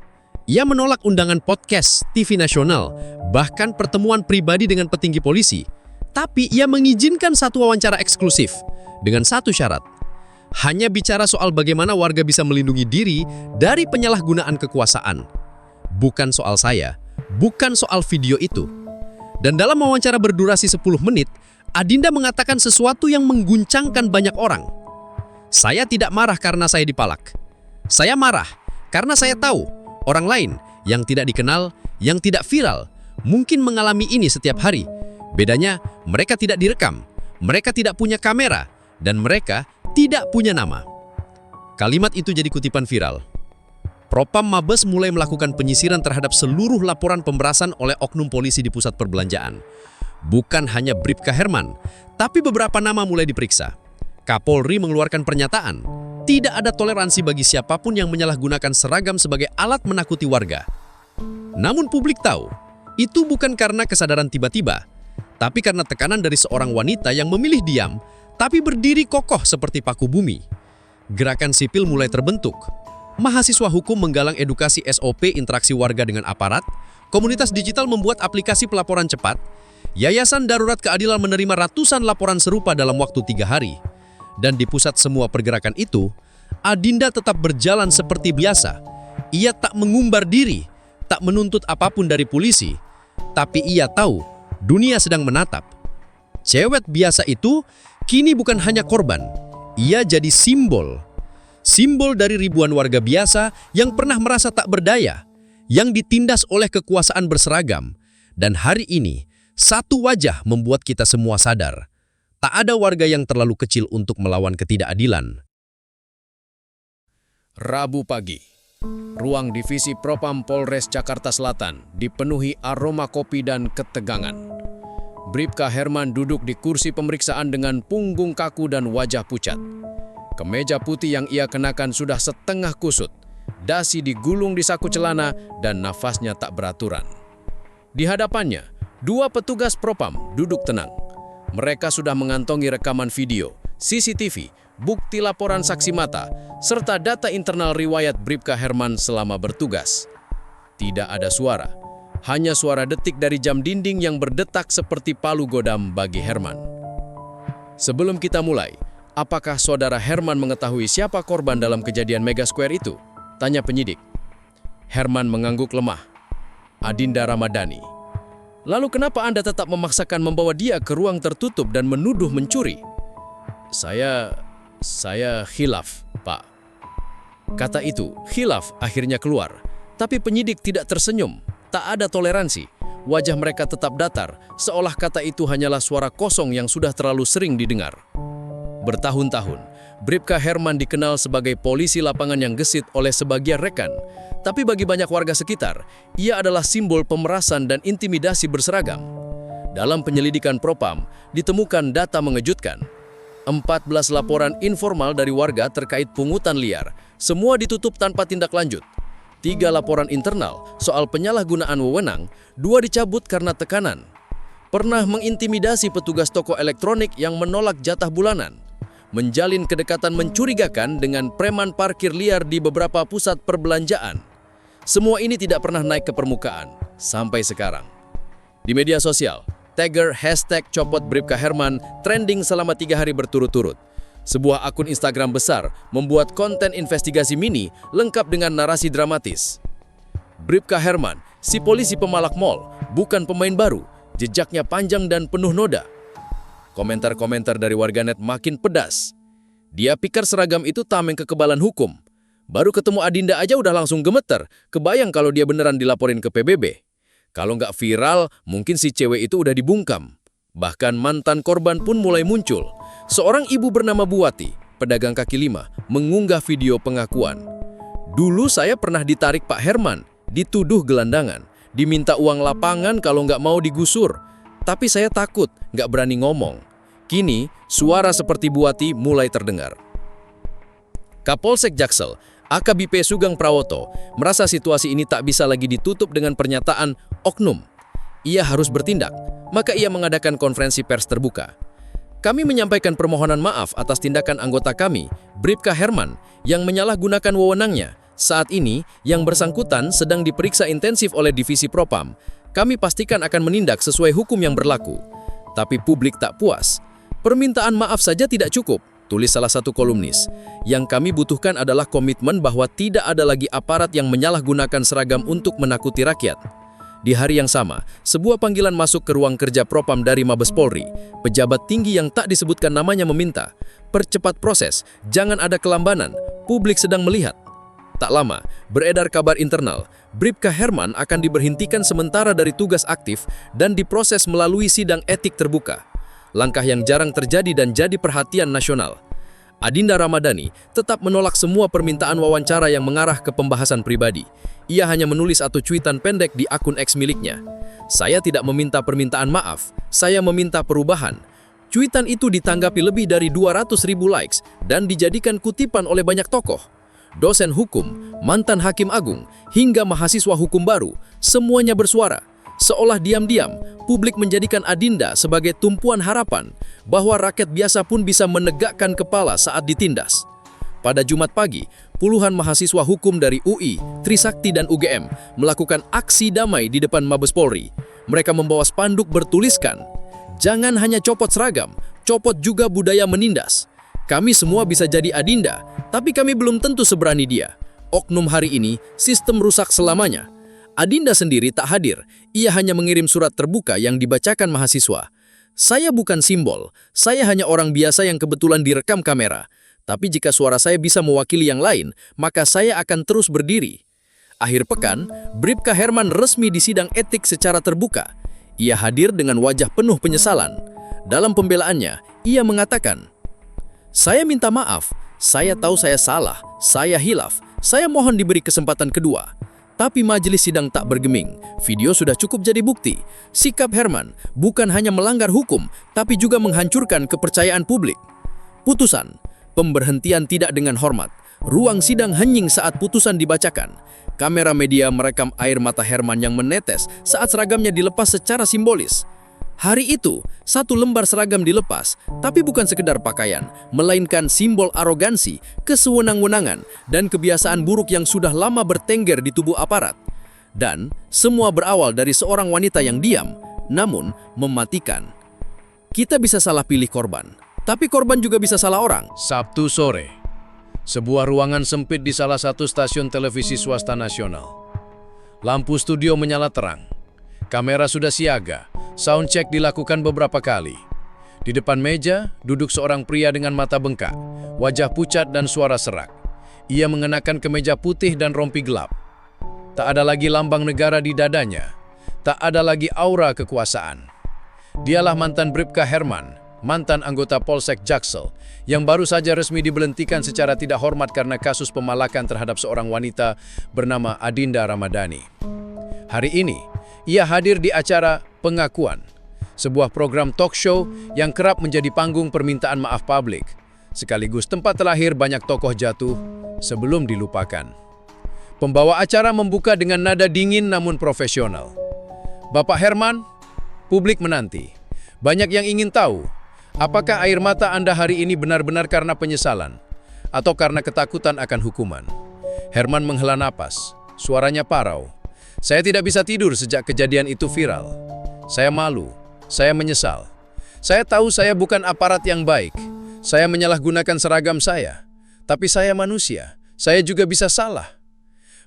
Ia menolak undangan podcast TV nasional, bahkan pertemuan pribadi dengan petinggi polisi. Tapi ia mengizinkan satu wawancara eksklusif dengan satu syarat. Hanya bicara soal bagaimana warga bisa melindungi diri dari penyalahgunaan kekuasaan. Bukan soal saya, bukan soal video itu. Dan dalam wawancara berdurasi 10 menit, Adinda mengatakan sesuatu yang mengguncangkan banyak orang. Saya tidak marah karena saya dipalak. Saya marah karena saya tahu orang lain yang tidak dikenal, yang tidak viral, mungkin mengalami ini setiap hari. Bedanya, mereka tidak direkam, mereka tidak punya kamera, dan mereka tidak punya nama. Kalimat itu jadi kutipan viral. Propam Mabes mulai melakukan penyisiran terhadap seluruh laporan pemerasan oleh oknum polisi di pusat perbelanjaan. Bukan hanya Bribka Herman, tapi beberapa nama mulai diperiksa. Kapolri mengeluarkan pernyataan, tidak ada toleransi bagi siapapun yang menyalahgunakan seragam sebagai alat menakuti warga. Namun publik tahu, itu bukan karena kesadaran tiba-tiba, tapi karena tekanan dari seorang wanita yang memilih diam, tapi berdiri kokoh seperti paku bumi. Gerakan sipil mulai terbentuk. Mahasiswa hukum menggalang edukasi SOP interaksi warga dengan aparat, komunitas digital membuat aplikasi pelaporan cepat, Yayasan Darurat Keadilan menerima ratusan laporan serupa dalam waktu 3 hari. Dan di pusat semua pergerakan itu, Adinda tetap berjalan seperti biasa. Ia tak mengumbar diri, tak menuntut apapun dari polisi, tapi ia tahu dunia sedang menatap. Cewek biasa itu kini bukan hanya korban, ia jadi simbol. Simbol dari ribuan warga biasa yang pernah merasa tak berdaya, yang ditindas oleh kekuasaan berseragam. Dan hari ini, satu wajah membuat kita semua sadar. Tak ada warga yang terlalu kecil untuk melawan ketidakadilan. Rabu pagi, ruang divisi Propam Polres Jakarta Selatan dipenuhi aroma kopi dan ketegangan. Bribka Herman duduk di kursi pemeriksaan dengan punggung kaku dan wajah pucat. Kemeja putih yang ia kenakan sudah setengah kusut, dasi digulung di saku celana dan nafasnya tak beraturan. Di hadapannya, 2 petugas Propam duduk tenang. Mereka sudah mengantongi rekaman video, CCTV, bukti laporan saksi mata, serta data internal riwayat Bribka Herman selama bertugas. Tidak ada suara, hanya suara detik dari jam dinding yang berdetak seperti palu godam bagi Herman. Sebelum kita mulai, apakah saudara Herman mengetahui siapa korban dalam kejadian Mega Square itu? Tanya penyidik. Herman mengangguk lemah. Adinda Ramadhani. Lalu kenapa Anda tetap memaksakan membawa dia ke ruang tertutup dan menuduh mencuri? Saya khilaf, Pak. Kata itu, khilaf akhirnya keluar. Tapi penyidik tidak tersenyum, tak ada toleransi. Wajah mereka tetap datar, seolah kata itu hanyalah suara kosong yang sudah terlalu sering didengar. Bertahun-tahun, Bribka Herman dikenal sebagai polisi lapangan yang gesit oleh sebagian rekan. Tapi bagi banyak warga sekitar, ia adalah simbol pemerasan dan intimidasi berseragam. Dalam penyelidikan Propam, ditemukan data mengejutkan. 14 laporan informal dari warga terkait pungutan liar, semua ditutup tanpa tindak lanjut. 3 laporan internal soal penyalahgunaan wewenang, 2 dicabut karena tekanan. Pernah mengintimidasi petugas toko elektronik yang menolak jatah bulanan. Menjalin kedekatan mencurigakan dengan preman parkir liar di beberapa pusat perbelanjaan. Semua ini tidak pernah naik ke permukaan, sampai sekarang. Di media sosial, tagger #copot Bribka Herman trending selama 3 hari berturut-turut. Sebuah akun Instagram besar membuat konten investigasi mini lengkap dengan narasi dramatis. Bribka Herman, si polisi pemalak mal, bukan pemain baru, jejaknya panjang dan penuh noda. Komentar-komentar dari warganet makin pedas. Dia pikir seragam itu tameng kekebalan hukum. Baru ketemu Adinda aja udah langsung gemeter. Kebayang kalau dia beneran dilaporin ke PBB. Kalau nggak viral, mungkin si cewek itu udah dibungkam. Bahkan mantan korban pun mulai muncul. Seorang ibu bernama Buati, pedagang kaki 5, mengunggah video pengakuan. Dulu saya pernah ditarik Pak Herman, dituduh gelandangan, diminta uang lapangan kalau nggak mau digusur. Tapi saya takut, nggak berani ngomong. Kini, suara seperti Buati mulai terdengar. Kapolsek Jaksel, AKBP Sugeng Prawoto, merasa situasi ini tak bisa lagi ditutup dengan pernyataan oknum. Ia harus bertindak, maka ia mengadakan konferensi pers terbuka. Kami menyampaikan permohonan maaf atas tindakan anggota kami, Bribka Herman, yang menyalahgunakan wewenangnya. Saat ini, yang bersangkutan sedang diperiksa intensif oleh Divisi Propam. Kami pastikan akan menindak sesuai hukum yang berlaku. Tapi publik tak puas. Permintaan maaf saja tidak cukup, tulis salah satu kolumnis. Yang kami butuhkan adalah komitmen bahwa tidak ada lagi aparat yang menyalahgunakan seragam untuk menakuti rakyat. Di hari yang sama, sebuah panggilan masuk ke ruang kerja Propam dari Mabes Polri. Pejabat tinggi yang tak disebutkan namanya meminta, percepat proses, jangan ada kelambanan, publik sedang melihat. Tak lama, beredar kabar internal, Bribka Herman akan diberhentikan sementara dari tugas aktif dan diproses melalui sidang etik terbuka. Langkah yang jarang terjadi dan jadi perhatian nasional. Adinda Ramadhani tetap menolak semua permintaan wawancara yang mengarah ke pembahasan pribadi. Ia hanya menulis satu cuitan pendek di akun X miliknya. "Saya tidak meminta permintaan maaf, saya meminta perubahan." Cuitan itu ditanggapi lebih dari 200.000 likes dan dijadikan kutipan oleh banyak tokoh. Dosen hukum, mantan hakim agung, hingga mahasiswa hukum baru, semuanya bersuara. Seolah diam-diam, publik menjadikan Adinda sebagai tumpuan harapan bahwa rakyat biasa pun bisa menegakkan kepala saat ditindas. Pada Jumat pagi, puluhan mahasiswa hukum dari UI, Trisakti dan UGM melakukan aksi damai di depan Mabes Polri. Mereka membawa spanduk bertuliskan, "Jangan hanya copot seragam, copot juga budaya menindas. Kami semua bisa jadi Adinda, tapi kami belum tentu seberani dia. Oknum hari ini, sistem rusak selamanya." Adinda sendiri tak hadir, ia hanya mengirim surat terbuka yang dibacakan mahasiswa. "Saya bukan simbol, saya hanya orang biasa yang kebetulan direkam kamera. Tapi jika suara saya bisa mewakili yang lain, maka saya akan terus berdiri." Akhir pekan, Bribka Herman resmi disidang etik secara terbuka. Ia hadir dengan wajah penuh penyesalan. Dalam pembelaannya, ia mengatakan, "Saya minta maaf, saya tahu saya salah, saya hilaf, saya mohon diberi kesempatan kedua." Tapi majelis sidang tak bergeming. Video sudah cukup jadi bukti. Sikap Herman bukan hanya melanggar hukum, tapi juga menghancurkan kepercayaan publik. Putusan, pemberhentian tidak dengan hormat. Ruang sidang hening saat putusan dibacakan. Kamera media merekam air mata Herman yang menetes saat seragamnya dilepas secara simbolis. Hari itu, satu lembar seragam dilepas, tapi bukan sekedar pakaian, melainkan simbol arogansi, kesewenang-wenangan, dan kebiasaan buruk yang sudah lama bertengger di tubuh aparat. Dan semua berawal dari seorang wanita yang diam, namun mematikan. Kita bisa salah pilih korban, tapi korban juga bisa salah orang. Sabtu sore, sebuah ruangan sempit di salah satu stasiun televisi swasta nasional. Lampu studio menyala terang. Kamera sudah siaga, soundcheck dilakukan beberapa kali. Di depan meja, duduk seorang pria dengan mata bengkak, wajah pucat dan suara serak. Ia mengenakan kemeja putih dan rompi gelap. Tak ada lagi lambang negara di dadanya, tak ada lagi aura kekuasaan. Dialah mantan Bribka Herman, mantan anggota Polsek Jaksel, yang baru saja resmi diberhentikan secara tidak hormat karena kasus pemalakan terhadap seorang wanita bernama Adinda Ramadhani. Hari ini, ia hadir di acara Pengakuan, sebuah program talk show yang kerap menjadi panggung permintaan maaf publik, sekaligus tempat terakhir banyak tokoh jatuh sebelum dilupakan. Pembawa acara membuka dengan nada dingin namun profesional. "Bapak Herman, publik menanti. Banyak yang ingin tahu, apakah air mata Anda hari ini benar-benar karena penyesalan atau karena ketakutan akan hukuman?" Herman menghela napas, suaranya parau. "Saya tidak bisa tidur sejak kejadian itu viral. Saya malu, saya menyesal. Saya tahu saya bukan aparat yang baik. Saya menyalahgunakan seragam saya. Tapi saya manusia, saya juga bisa salah."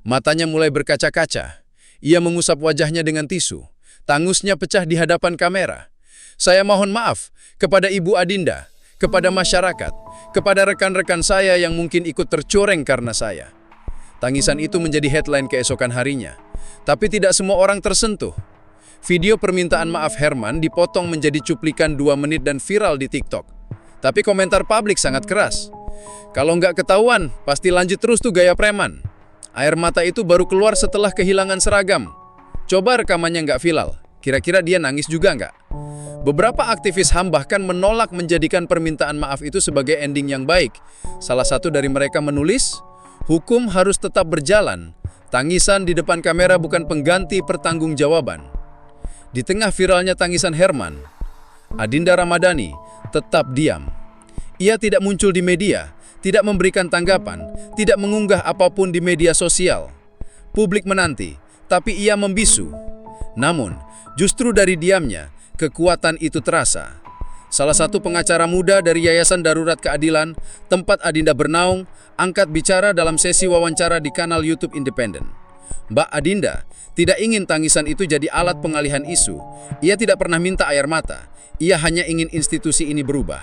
Matanya mulai berkaca-kaca. Ia mengusap wajahnya dengan tisu. Tangusnya pecah di hadapan kamera. "Saya mohon maaf kepada Ibu Adinda, kepada masyarakat, kepada rekan-rekan saya yang mungkin ikut tercoreng karena saya." Tangisan itu menjadi headline keesokan harinya. Tapi tidak semua orang tersentuh. Video permintaan maaf Herman dipotong menjadi cuplikan 2 menit dan viral di TikTok. Tapi komentar publik sangat keras. "Kalau nggak ketahuan, pasti lanjut terus tuh gaya preman. Air mata itu baru keluar setelah kehilangan seragam. Coba rekamannya nggak viral, kira-kira dia nangis juga nggak?" Beberapa aktivis HAM bahkan menolak menjadikan permintaan maaf itu sebagai ending yang baik. Salah satu dari mereka menulis, "Hukum harus tetap berjalan. Tangisan di depan kamera bukan pengganti pertanggungjawaban." Di tengah viralnya tangisan Herman, Adinda Ramadhani tetap diam. Ia tidak muncul di media, tidak memberikan tanggapan, tidak mengunggah apapun di media sosial. Publik menanti, tapi ia membisu. Namun, justru dari diamnya, kekuatan itu terasa. Salah satu pengacara muda dari Yayasan Darurat Keadilan, tempat Adinda bernaung, angkat bicara dalam sesi wawancara di kanal YouTube independen. Mbak Adinda tidak ingin tangisan itu jadi alat pengalihan isu. Ia tidak pernah minta air mata. Ia hanya ingin institusi ini berubah.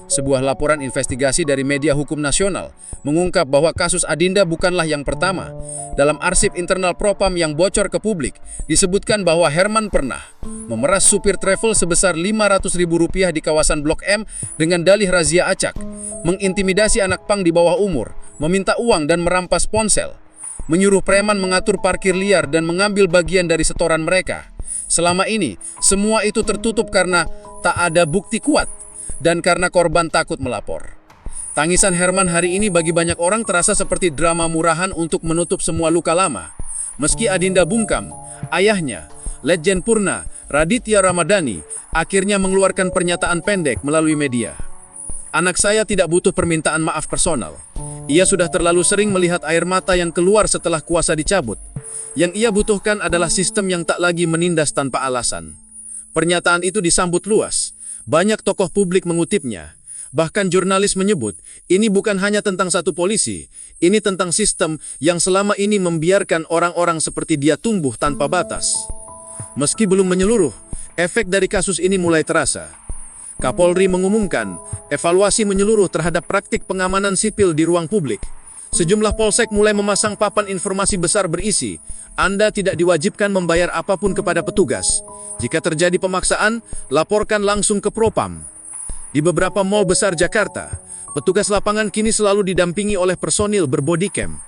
Sebuah laporan investigasi dari media hukum nasional mengungkap bahwa kasus Adinda bukanlah yang pertama. Dalam arsip internal Propam yang bocor ke publik, disebutkan bahwa Herman pernah memeras supir travel sebesar Rp500.000 di kawasan Blok M dengan dalih razia acak, mengintimidasi anak pang di bawah umur, meminta uang dan merampas ponsel, menyuruh preman mengatur parkir liar dan mengambil bagian dari setoran mereka. Selama ini, semua itu tertutup karena tak ada bukti kuat dan karena korban takut melapor. Tangisan Herman hari ini bagi banyak orang terasa seperti drama murahan untuk menutup semua luka lama. Meski Adinda bungkam, ayahnya, Letjen Purna, Raditya Ramadhani, akhirnya mengeluarkan pernyataan pendek melalui media. Anak saya tidak butuh permintaan maaf personal. Ia sudah terlalu sering melihat air mata yang keluar setelah kuasa dicabut. Yang ia butuhkan adalah sistem yang tak lagi menindas tanpa alasan. Pernyataan itu disambut luas. Banyak tokoh publik mengutipnya. Bahkan jurnalis menyebut, ini bukan hanya tentang satu polisi, ini tentang sistem yang selama ini membiarkan orang-orang seperti dia tumbuh tanpa batas. Meski belum menyeluruh, efek dari kasus ini mulai terasa. Kapolri mengumumkan evaluasi menyeluruh terhadap praktik pengamanan sipil di ruang publik. Sejumlah polsek mulai memasang papan informasi besar berisi, Anda tidak diwajibkan membayar apapun kepada petugas. Jika terjadi pemaksaan, laporkan langsung ke Propam. Di beberapa mal besar Jakarta, petugas lapangan kini selalu didampingi oleh personil berbody cam.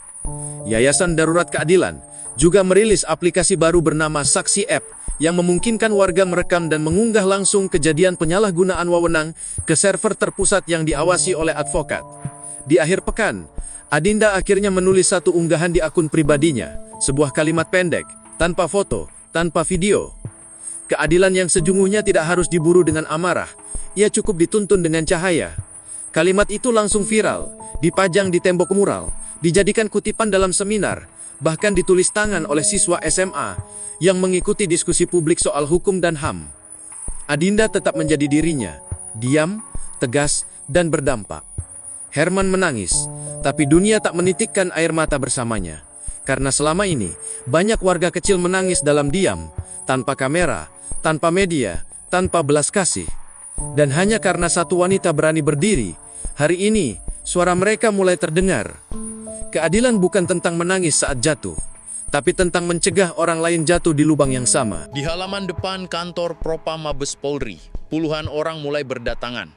Yayasan Darurat Keadilan juga merilis aplikasi baru bernama Saksi App yang memungkinkan warga merekam dan mengunggah langsung kejadian penyalahgunaan wewenang ke server terpusat yang diawasi oleh advokat. Di akhir pekan, Adinda akhirnya menulis satu unggahan di akun pribadinya, sebuah kalimat pendek, tanpa foto, tanpa video. Keadilan yang sejujurnya tidak harus diburu dengan amarah, ia cukup dituntun dengan cahaya. Kalimat itu langsung viral, dipajang di tembok mural, dijadikan kutipan dalam seminar, bahkan ditulis tangan oleh siswa SMA yang mengikuti diskusi publik soal hukum dan HAM. Adinda tetap menjadi dirinya, diam, tegas, dan berdampak. Herman menangis, tapi dunia tak menitikkan air mata bersamanya. Karena selama ini, banyak warga kecil menangis dalam diam, tanpa kamera, tanpa media, tanpa belas kasih. Dan hanya karena satu wanita berani berdiri, hari ini suara mereka mulai terdengar. Keadilan bukan tentang menangis saat jatuh, tapi tentang mencegah orang lain jatuh di lubang yang sama. Di halaman depan kantor Propam Mabes Polri, puluhan orang mulai berdatangan.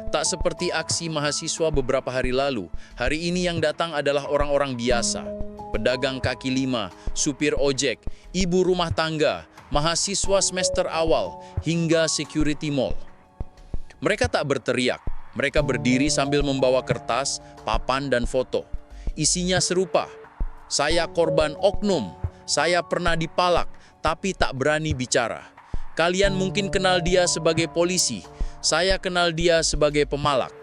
Tak seperti aksi mahasiswa beberapa hari lalu, hari ini yang datang adalah orang-orang biasa. Pedagang kaki lima, supir ojek, ibu rumah tangga, mahasiswa semester awal, hingga security mall. Mereka tak berteriak, mereka berdiri sambil membawa kertas, papan, dan foto. Isinya serupa, saya korban oknum, saya pernah dipalak, tapi tak berani bicara. Kalian mungkin kenal dia sebagai polisi, saya kenal dia sebagai pemalak.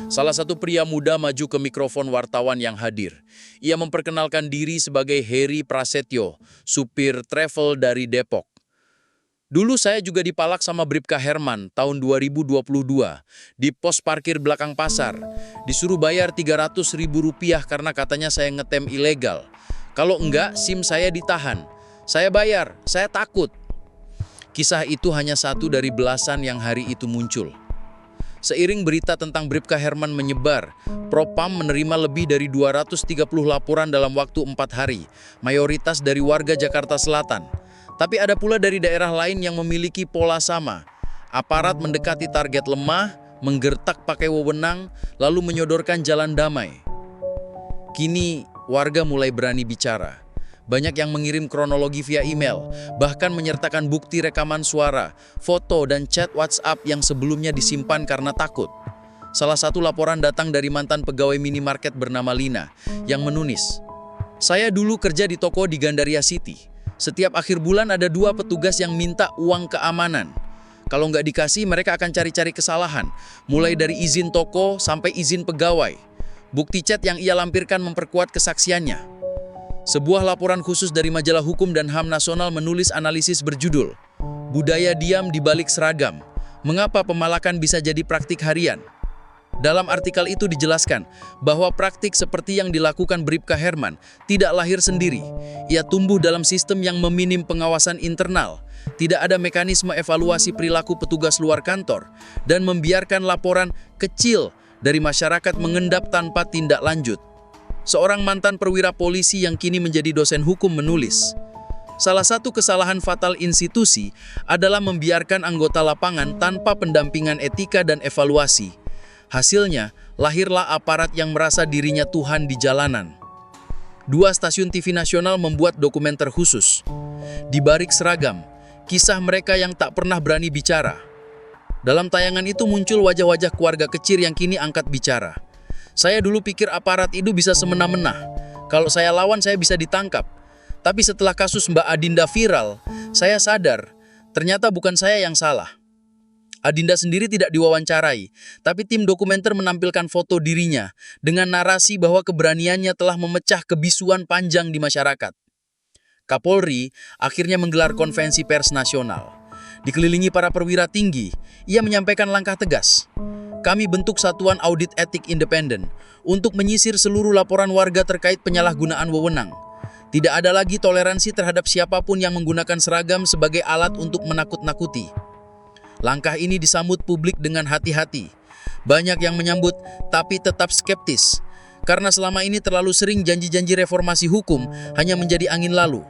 Salah satu pria muda maju ke mikrofon wartawan yang hadir. Ia memperkenalkan diri sebagai Heri Prasetyo, supir travel dari Depok. Dulu saya juga dipalak sama Bribka Herman tahun 2022 di pos parkir belakang pasar. Disuruh bayar Rp300.000 karena katanya saya ngetem ilegal. Kalau enggak, SIM saya ditahan. Saya bayar, saya takut. Kisah itu hanya satu dari belasan yang hari itu muncul. Seiring berita tentang Bribka Herman menyebar, Propam menerima lebih dari 230 laporan dalam waktu 4 hari, mayoritas dari warga Jakarta Selatan. Tapi ada pula dari daerah lain yang memiliki pola sama. Aparat mendekati target lemah, menggertak pakai wewenang, lalu menyodorkan jalan damai. Kini, warga mulai berani bicara. Banyak yang mengirim kronologi via email, bahkan menyertakan bukti rekaman suara, foto, dan chat WhatsApp yang sebelumnya disimpan karena takut. Salah satu laporan datang dari mantan pegawai minimarket bernama Lina, yang menulis, "Saya dulu kerja di toko di Gandaria City. Setiap akhir bulan ada 2 petugas yang minta uang keamanan. Kalau nggak dikasih, mereka akan cari-cari kesalahan, mulai dari izin toko sampai izin pegawai. Bukti chat yang ia lampirkan memperkuat kesaksiannya." Sebuah laporan khusus dari Majalah Hukum dan HAM Nasional menulis analisis berjudul, "Budaya diam di balik seragam. Mengapa pemalakan bisa jadi praktik harian?" Dalam artikel itu dijelaskan bahwa praktik seperti yang dilakukan Bribka Herman tidak lahir sendiri. Ia tumbuh dalam sistem yang meminim pengawasan internal, tidak ada mekanisme evaluasi perilaku petugas luar kantor, dan membiarkan laporan kecil dari masyarakat mengendap tanpa tindak lanjut. Seorang mantan perwira polisi yang kini menjadi dosen hukum menulis, salah satu kesalahan fatal institusi adalah membiarkan anggota lapangan tanpa pendampingan etika dan evaluasi. Hasilnya, lahirlah aparat yang merasa dirinya Tuhan di jalanan. 2 stasiun TV nasional membuat dokumenter khusus. Di Balik Seragam, kisah mereka yang tak pernah berani bicara. Dalam tayangan itu muncul wajah-wajah keluarga kecil yang kini angkat bicara. Saya dulu pikir aparat itu bisa semena-mena. Kalau saya lawan, saya bisa ditangkap. Tapi setelah kasus Mbak Adinda viral, saya sadar ternyata bukan saya yang salah. Adinda sendiri tidak diwawancarai, tapi tim dokumenter menampilkan foto dirinya dengan narasi bahwa keberaniannya telah memecah kebisuan panjang di masyarakat. Kapolri akhirnya menggelar konvensi pers nasional. Dikelilingi para perwira tinggi, ia menyampaikan langkah tegas. Kami bentuk satuan audit etik independen untuk menyisir seluruh laporan warga terkait penyalahgunaan wewenang. Tidak ada lagi toleransi terhadap siapapun yang menggunakan seragam sebagai alat untuk menakut-nakuti. Langkah ini disambut publik dengan hati-hati. Banyak yang menyambut, tapi tetap skeptis. Karena selama ini terlalu sering janji-janji reformasi hukum hanya menjadi angin lalu.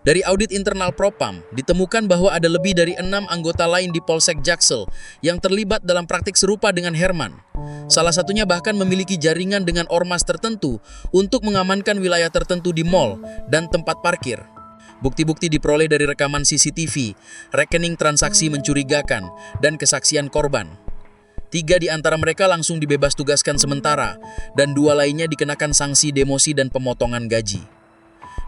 Dari audit internal Propam, ditemukan bahwa ada lebih dari 6 anggota lain di Polsek Jaksel yang terlibat dalam praktik serupa dengan Herman. Salah satunya bahkan memiliki jaringan dengan ormas tertentu untuk mengamankan wilayah tertentu di mal dan tempat parkir. Bukti-bukti diperoleh dari rekaman CCTV, rekening transaksi mencurigakan, dan kesaksian korban. 3 di antara mereka langsung dibebas tugaskan sementara, dan 2 lainnya dikenakan sanksi demosi dan pemotongan gaji.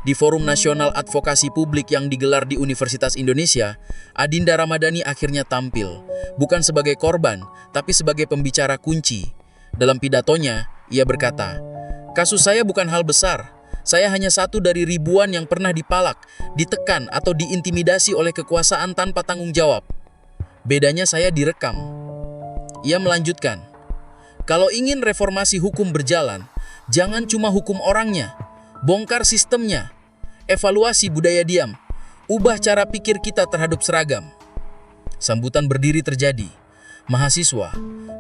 Di Forum Nasional Advokasi Publik yang digelar di Universitas Indonesia, Adinda Ramadhani akhirnya tampil, bukan sebagai korban, tapi sebagai pembicara kunci. Dalam pidatonya, ia berkata, "Kasus saya bukan hal besar. Saya hanya satu dari ribuan yang pernah dipalak, ditekan, atau diintimidasi oleh kekuasaan tanpa tanggung jawab. Bedanya saya direkam." Ia melanjutkan, "Kalau ingin reformasi hukum berjalan, jangan cuma hukum orangnya, bongkar sistemnya, evaluasi budaya diam, ubah cara pikir kita terhadap seragam." Sambutan berdiri terjadi. Mahasiswa,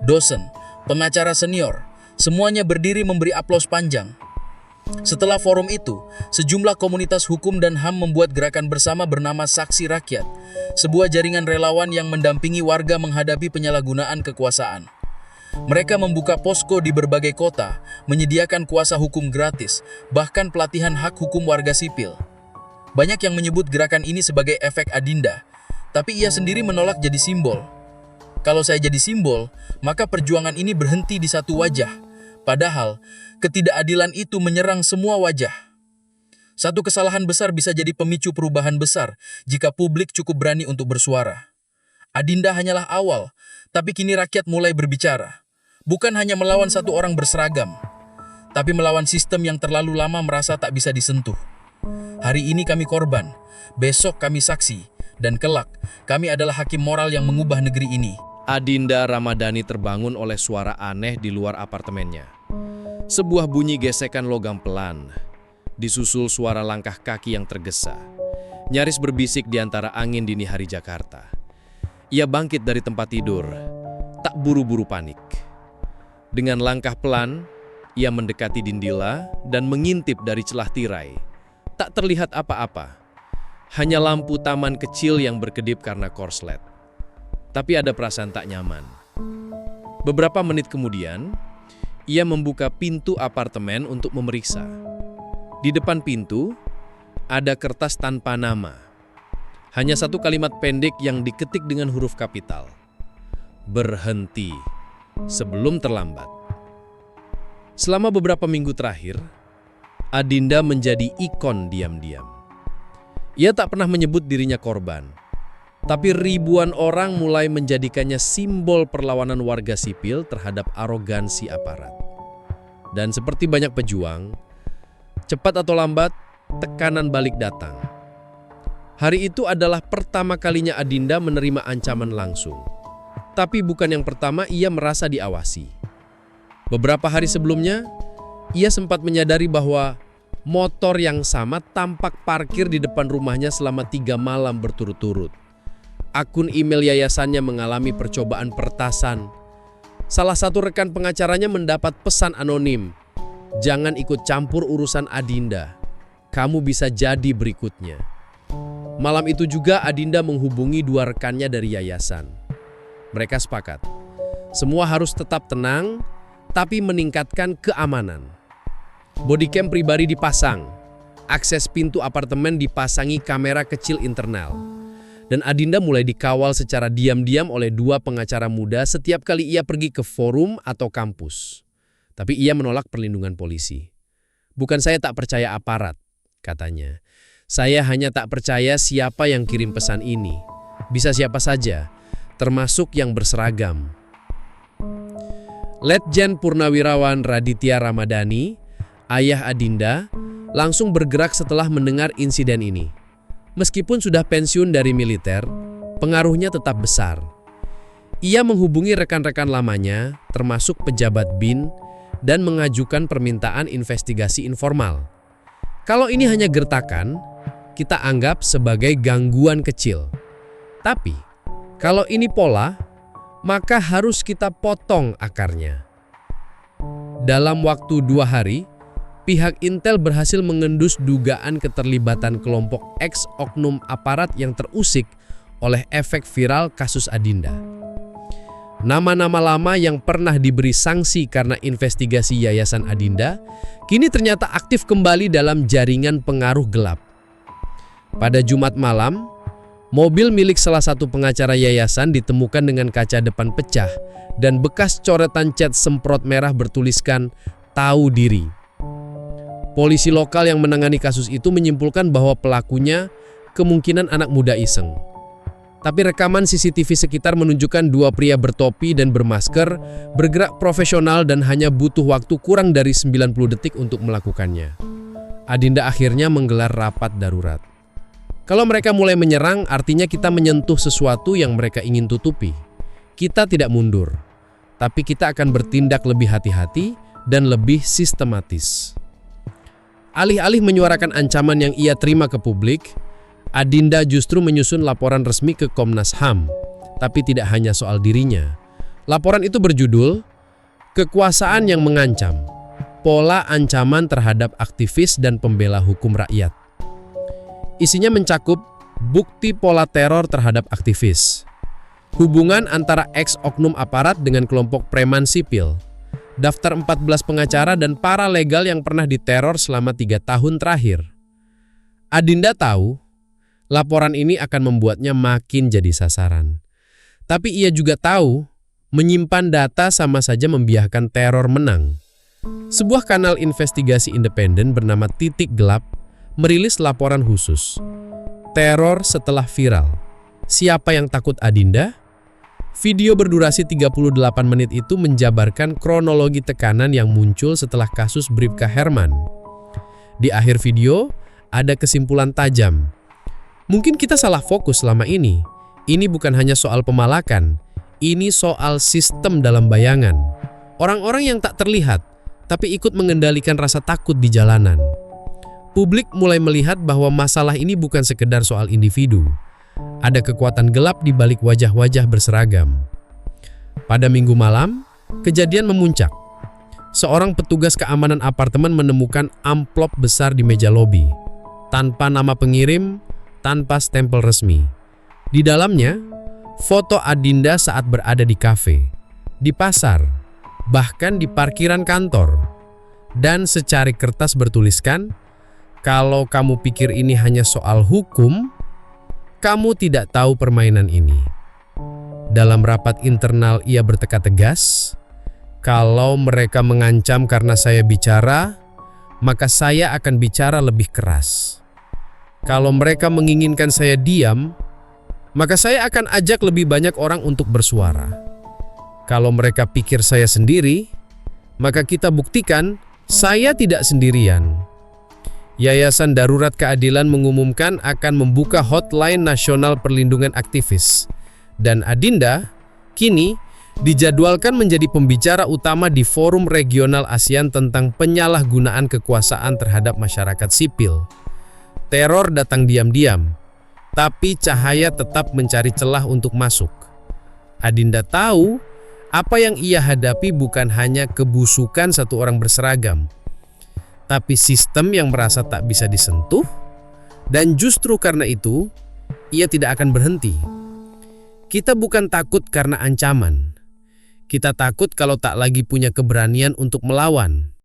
dosen, pengacara senior, semuanya berdiri memberi aplaus panjang. Setelah forum itu, sejumlah komunitas hukum dan HAM membuat gerakan bersama bernama Saksi Rakyat, sebuah jaringan relawan yang mendampingi warga menghadapi penyalahgunaan kekuasaan. Mereka membuka posko di berbagai kota, menyediakan kuasa hukum gratis, bahkan pelatihan hak hukum warga sipil. Banyak yang menyebut gerakan ini sebagai efek Adinda, tapi ia sendiri menolak jadi simbol. Kalau saya jadi simbol, maka perjuangan ini berhenti di satu wajah. Padahal, ketidakadilan itu menyerang semua wajah. Satu kesalahan besar bisa jadi pemicu perubahan besar jika publik cukup berani untuk bersuara. Adinda hanyalah awal, tapi kini rakyat mulai berbicara. Bukan hanya melawan satu orang berseragam, tapi melawan sistem yang terlalu lama merasa tak bisa disentuh. Hari ini kami korban, besok kami saksi, dan kelak kami adalah hakim moral yang mengubah negeri ini. Adinda Ramadhani terbangun oleh suara aneh di luar apartemennya. Sebuah bunyi gesekan logam pelan, disusul suara langkah kaki yang tergesa, nyaris berbisik di antara angin dini hari Jakarta. Ia bangkit dari tempat tidur, tak buru-buru panik. Dengan langkah pelan, ia mendekati Dindila dan mengintip dari celah tirai. Tak terlihat apa-apa, hanya lampu taman kecil yang berkedip karena korslet. Tapi ada perasaan tak nyaman. Beberapa menit kemudian, ia membuka pintu apartemen untuk memeriksa. Di depan pintu, ada kertas tanpa nama. Hanya satu kalimat pendek yang diketik dengan huruf kapital. Berhenti sebelum terlambat. Selama beberapa minggu terakhir, Adinda menjadi ikon diam-diam. Ia tak pernah menyebut dirinya korban. Tapi ribuan orang mulai menjadikannya simbol perlawanan warga sipil terhadap arogansi aparat. Dan seperti banyak pejuang, cepat atau lambat, tekanan balik datang. Hari itu adalah pertama kalinya Adinda menerima ancaman langsung. Tapi bukan yang pertama ia merasa diawasi. Beberapa hari sebelumnya, ia sempat menyadari bahwa motor yang sama tampak parkir di depan rumahnya selama 3 malam berturut-turut. Akun email yayasannya mengalami percobaan peretasan. Salah satu rekan pengacaranya mendapat pesan anonim, "Jangan ikut campur urusan Adinda. Kamu bisa jadi berikutnya." Malam itu juga Adinda menghubungi 2 rekannya dari yayasan. Mereka sepakat, semua harus tetap tenang, tapi meningkatkan keamanan. Bodycam pribadi dipasang, akses pintu apartemen dipasangi kamera kecil internal. Dan Adinda mulai dikawal secara diam-diam oleh 2 pengacara muda setiap kali ia pergi ke forum atau kampus. Tapi ia menolak perlindungan polisi. "Bukan saya tak percaya aparat," katanya. "Saya hanya tak percaya siapa yang kirim pesan ini. Bisa siapa saja, termasuk yang berseragam." Letjen Purnawirawan Raditya Ramadhani, ayah Adinda, langsung bergerak setelah mendengar insiden ini. Meskipun sudah pensiun dari militer, pengaruhnya tetap besar. Ia menghubungi rekan-rekan lamanya, termasuk pejabat BIN, dan mengajukan permintaan investigasi informal. Kalau ini hanya gertakan, kita anggap sebagai gangguan kecil. Tapi, kalau ini pola, maka harus kita potong akarnya. Dalam waktu 2 hari, pihak Intel berhasil mengendus dugaan keterlibatan kelompok X oknum aparat yang terusik oleh efek viral kasus Adinda. Nama-nama lama yang pernah diberi sanksi karena investigasi Yayasan Adinda, kini ternyata aktif kembali dalam jaringan pengaruh gelap. Pada Jumat malam, mobil milik salah satu pengacara yayasan ditemukan dengan kaca depan pecah dan bekas coretan cat semprot merah bertuliskan "Tahu Diri". Polisi lokal yang menangani kasus itu menyimpulkan bahwa pelakunya kemungkinan anak muda iseng. Tapi rekaman CCTV sekitar menunjukkan 2 pria bertopi dan bermasker, bergerak profesional dan hanya butuh waktu kurang dari 90 detik untuk melakukannya. Adinda akhirnya menggelar rapat darurat. Kalau mereka mulai menyerang, artinya kita menyentuh sesuatu yang mereka ingin tutupi. Kita tidak mundur, tapi kita akan bertindak lebih hati-hati dan lebih sistematis. Alih-alih menyuarakan ancaman yang ia terima ke publik, Adinda justru menyusun laporan resmi ke Komnas HAM. Tapi tidak hanya soal dirinya. Laporan itu berjudul "Kekuasaan yang Mengancam, Pola Ancaman Terhadap Aktivis dan Pembela Hukum Rakyat". Isinya mencakup bukti pola teror terhadap aktivis, hubungan antara ex-oknum aparat dengan kelompok preman sipil, daftar 14 pengacara dan paralegal yang pernah diteror selama 3 tahun terakhir. Adinda tahu, laporan ini akan membuatnya makin jadi sasaran. Tapi ia juga tahu, menyimpan data sama saja membiarkan teror menang. Sebuah kanal investigasi independen bernama Titik Gelap merilis laporan khusus. Teror setelah viral. Siapa yang takut Adinda? Video berdurasi 38 menit itu menjabarkan kronologi tekanan yang muncul setelah kasus Bribka Herman. Di akhir video, ada kesimpulan tajam. Mungkin kita salah fokus selama ini. Ini bukan hanya soal pemalakan, ini soal sistem dalam bayangan. Orang-orang yang tak terlihat, tapi ikut mengendalikan rasa takut di jalanan. Publik mulai melihat bahwa masalah ini bukan sekedar soal individu. Ada kekuatan gelap di balik wajah-wajah berseragam. Pada Minggu malam, kejadian memuncak. Seorang petugas keamanan apartemen menemukan amplop besar di meja lobi, tanpa nama pengirim, tanpa stempel resmi. Di dalamnya, foto Adinda saat berada di kafe, di pasar, bahkan di parkiran kantor. Dan secari kertas bertuliskan, "Kalau kamu pikir ini hanya soal hukum, kamu tidak tahu permainan ini." Dalam rapat internal ia bertekad tegas, "Kalau mereka mengancam karena saya bicara, maka saya akan bicara lebih keras. Kalau mereka menginginkan saya diam, maka saya akan ajak lebih banyak orang untuk bersuara. Kalau mereka pikir saya sendiri, maka kita buktikan saya tidak sendirian." Yayasan Darurat Keadilan mengumumkan akan membuka hotline nasional perlindungan aktivis. Dan Adinda Kini, dijadwalkan menjadi pembicara utama di Forum Regional ASEAN tentang penyalahgunaan kekuasaan terhadap masyarakat sipil. Teror datang diam-diam, tapi cahaya tetap mencari celah untuk masuk. Adinda tahu, apa yang ia hadapi bukan hanya kebusukan satu orang berseragam, tapi sistem yang merasa tak bisa disentuh, dan justru karena itu, ia tidak akan berhenti. Kita bukan takut karena ancaman. Kita takut kalau tak lagi punya keberanian untuk melawan.